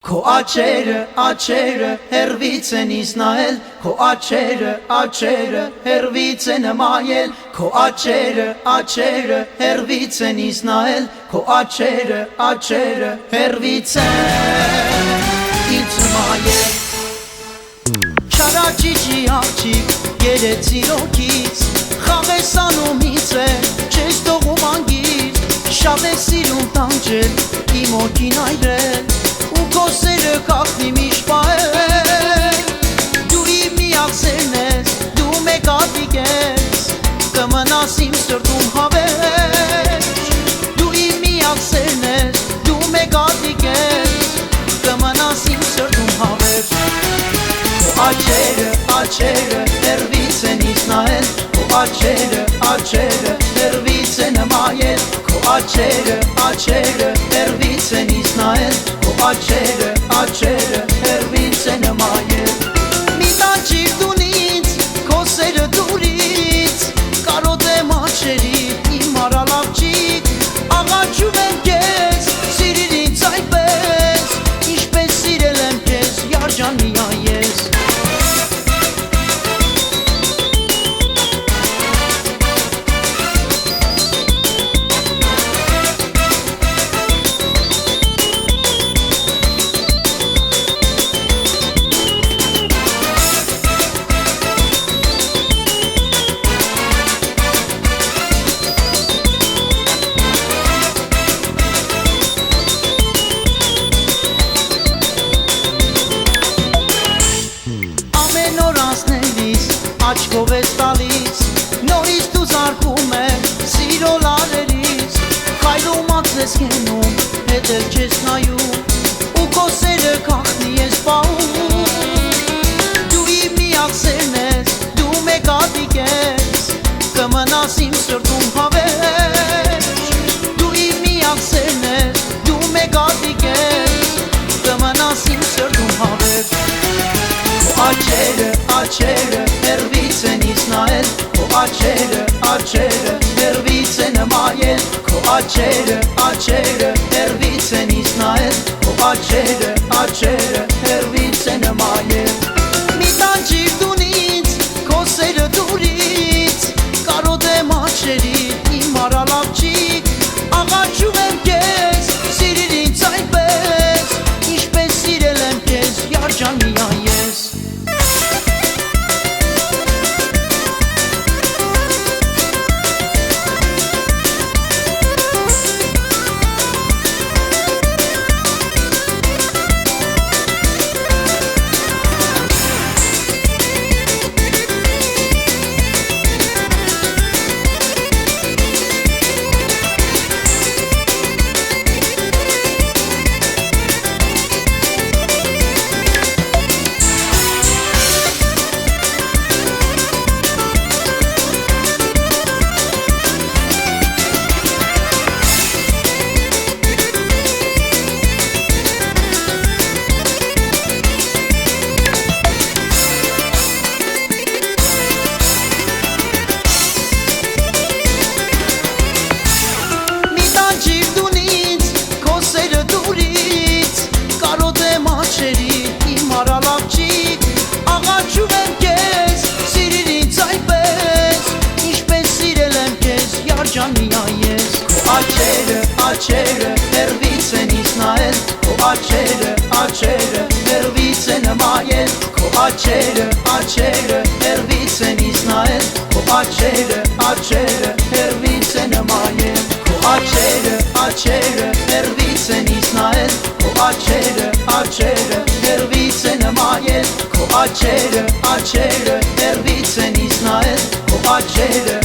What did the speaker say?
Քո աչերը հերվից են ինձ նայել, քո աչերը հերվից են մայել, քո աչերը հերվից են ինձ նայել, քո աչերը հերվից են ինձ մայել։ Չարաճիճի աղջիկ գերեցիր օքից, խաղեսանումից է չես թողում անգիր, շատ է սիրում տանջել իմ օքին այրել, ու քո սերը կախնի միշտ պահել։ Դու իմ միակ սերն ես, դու մեկատիկ ես, կմնաս իմ սրտում հավերժ։ Դու իմ միակ սերն ես, դու մեկատիկ ես, կմնաս իմ սրտում հավերժ։ Քո աչերը հերվից են ինձ նայել, քո աչերը հերվից են մայել, քո աչերը հերվից են ինձ նայել, քո աչերը հերվից են մայել։ Մի տանջիր դու ինձ, քո սերը դուրից, կարոտեմ աչերիդ իմ արալավջիկ, աղաչում եմ քեզ, սիրիր ինձ այնպես, ինչպես սիրել եմ քեզ, յարջան միայն ես։ Աչքով ես տալիս, նորից դու զարկում ես սիրո լարերից, քայլումած ես գնում, հետև չես նայում, ու քո սերը կախնի ես պահում։ Դու իմ միակ սերն ես, դու մեկատիկ ես, կմնաս իմ սրտում հավերժ։ Դու իմ միակ սերն ես, դու մեկատիկ ես, կմնաս իմ սրտում հավերժ։ Քո աչերը հերվից են ինձ նայել, քո աչերը հերվից են մայել, քո աչերը հերվից են ինձ նայել, քո աչերը հերվից են մայել։ Մի տանջիր դու ինձ, քո սերը դուրից, կարոտեմ աչերիդ իմ արալավջիկ, աղաչում եմ քեզ, սիրիր ինձ այնպես, ինչպես սիրել եմ քեզ, յարջան միայն ես։ Աղաչում եմ քեզ, սիրիր ինձ այնպես, ինչպես սիրել եմ քեզ, յարջան միայն ես։ Քո աչերը հերվից են ինձ նայել, քո աչերը հերվից են մայել, քո աչերը հերվից են ինձ նայել, քո աչերը հերվից են մայել, քո աչերը հերվից են ինձ նայել, քո աչերը հերվից են մայել, քո աչերը հերվից են ինձ նայել, քո աչերը